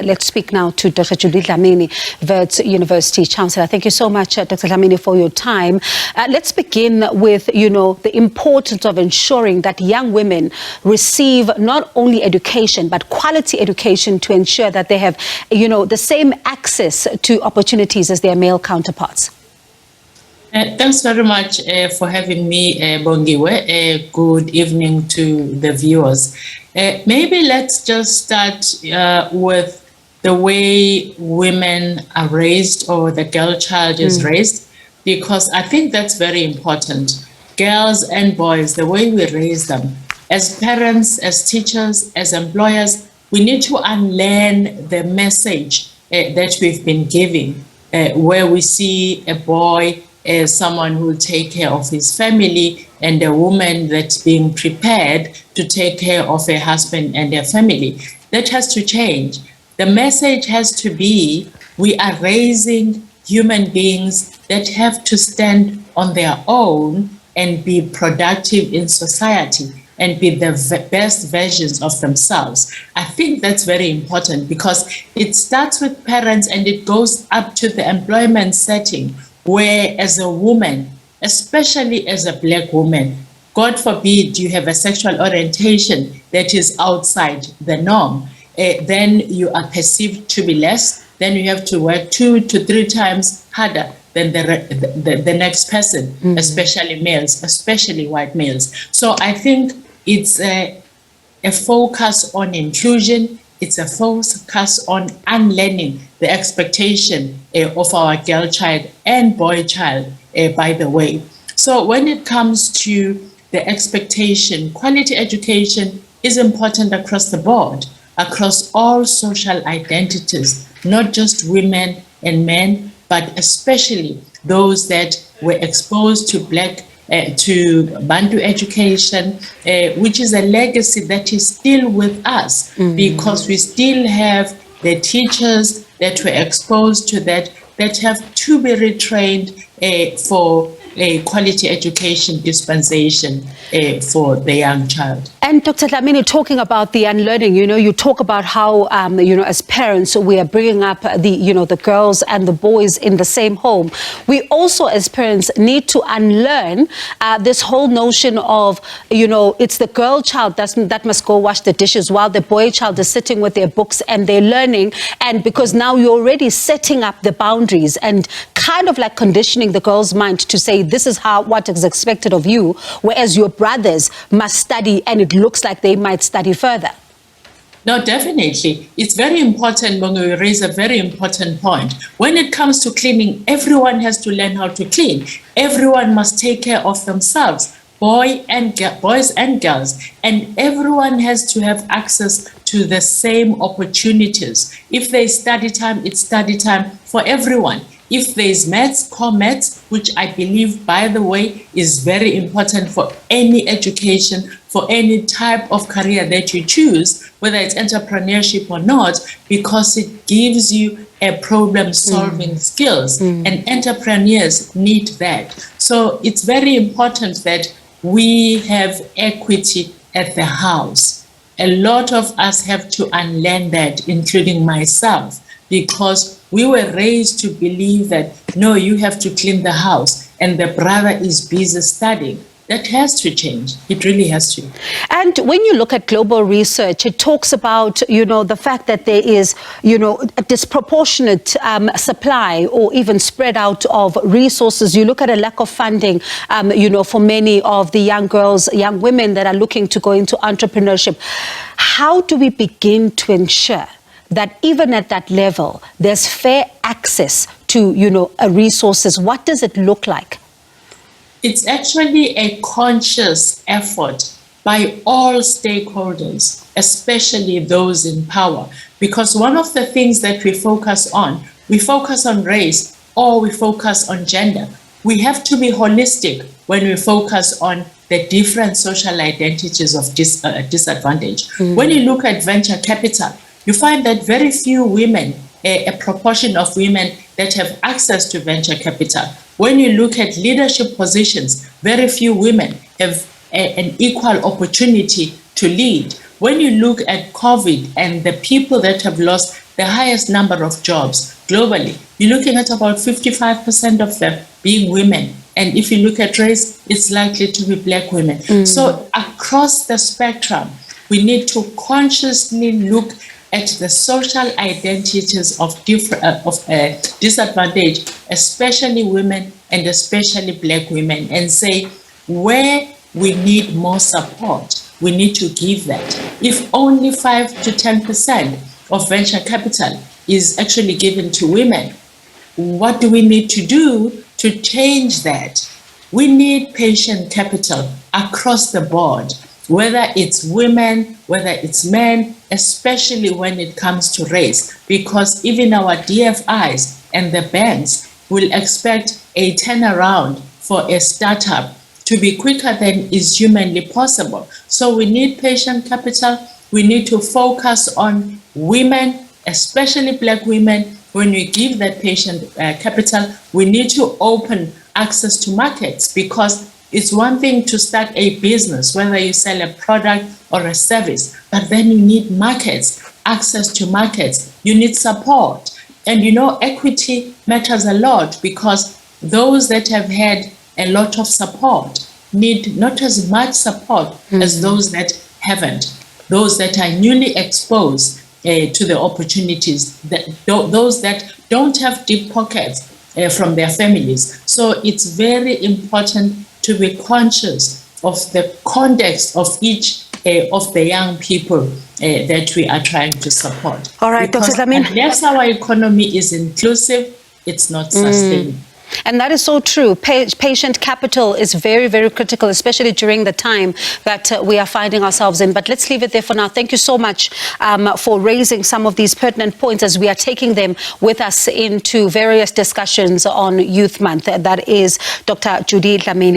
let's speak now to Dr. Judy Dlamini, Wits University Chancellor. Thank you so much, Dr. Dlamini, for your time. Let's begin with, the importance of ensuring that young women receive not only education, but quality education to ensure that they have, the same access to opportunities as their male counterparts. Thanks very much for having me, Bongiwe. Good evening to the viewers. Maybe let's just start with the way women are raised, or the girl child is raised, because I think that's very important. Girls and boys, the way we raise them, as parents, as teachers, as employers, we need to unlearn the message that we've been giving, where we see a boy as someone who will take care of his family, and a woman that's being prepared to take care of her husband and their family. That has to change. The message has to be, we are raising human beings that have to stand on their own and be productive in society and be the best versions of themselves. I think that's very important, because it starts with parents and it goes up to the employment setting, where as a woman, especially as a Black woman, God forbid you have a sexual orientation that is outside the norm, then you are perceived to be less, then you have to work 2 to 3 times harder than the next person, especially males, especially white males. So I think it's a focus on inclusion. It's a focus on unlearning the expectation of our girl child and boy child, by the way. So when it comes to the expectation, quality education is important across the board, across all social identities, not just women and men, but especially those that were exposed to to Bantu education, which is a legacy that is still with us, because we still have the teachers that were exposed to that have to be retrained for a quality education dispensation for the young child. And Dr. Dlamini, talking about the unlearning, you talk about how, as parents, we are bringing up the girls and the boys in the same home. We also, as parents, need to unlearn this whole notion of, it's the girl child that must go wash the dishes while the boy child is sitting with their books and they're learning. And because now you're already setting up the boundaries and kind of like conditioning the girl's mind to say, this is what is expected of you, whereas your brothers must study and it looks like they might study further. No, definitely. It's very important, Bongo, you raise a very important point. When it comes to cleaning, everyone has to learn how to clean. Everyone must take care of themselves, boys and girls, and everyone has to have access to the same opportunities. If there's study time, it's study time for everyone. If there's maths, core maths, which I believe, by the way, is very important for any education, for any type of career that you choose, whether it's entrepreneurship or not, because it gives you a problem-solving skills, and entrepreneurs need that. So it's very important that we have equity at the house. A lot of us have to unlearn that, including myself, because we were raised to believe that, no, you have to clean the house and the brother is busy studying. That has to change. It really has to. And when you look at global research, it talks about, the fact that there is, a disproportionate supply or even spread out of resources. You look at a lack of funding, for many of the young girls, young women that are looking to go into entrepreneurship. How do we begin to ensure that even at that level, there's fair access to, resources? What does it look like? It's actually a conscious effort by all stakeholders, especially those in power. Because one of the things that we focus on race or we focus on gender. We have to be holistic when we focus on the different social identities of disadvantage. When you look at venture capital, you find that very few women, a proportion of women that have access to venture capital. When you look at leadership positions, very few women have an equal opportunity to lead. When you look at COVID and the people that have lost the highest number of jobs globally. You're looking at about 55% of them being women. And if you look at race, it's likely to be black women. So across the spectrum, we need to consciously look at the social identities of disadvantage, especially women and especially black women, and say where we need more support, we need to give that. If only 5 to 10% of venture capital is actually given to women, what do we need to do to change that? We need patient capital across the board, whether it's women, whether it's men, especially when it comes to race, because even our DFIs and the banks will expect a turnaround for a startup to be quicker than is humanly possible. So we need patient capital. We need to focus on women, especially black women. When we give that patient capital, we need to open access to markets, because it's one thing to start a business, whether you sell a product or a service, but then you need markets, access to markets, you need support. And equity matters a lot, because those that have had a lot of support need not as much support as those that haven't, those that are newly exposed to the opportunities, those that don't have deep pockets from their families. So it's very important to be conscious of the context of each of the young people that we are trying to support. All right, Dr. Dlamini. Unless our economy is inclusive, it's not sustainable. And that is so true. Patient capital is very, very critical, especially during the time that we are finding ourselves in. But let's leave it there for now. Thank you so much for raising some of these pertinent points as we are taking them with us into various discussions on Youth Month. That is Dr. Judy Dlamini.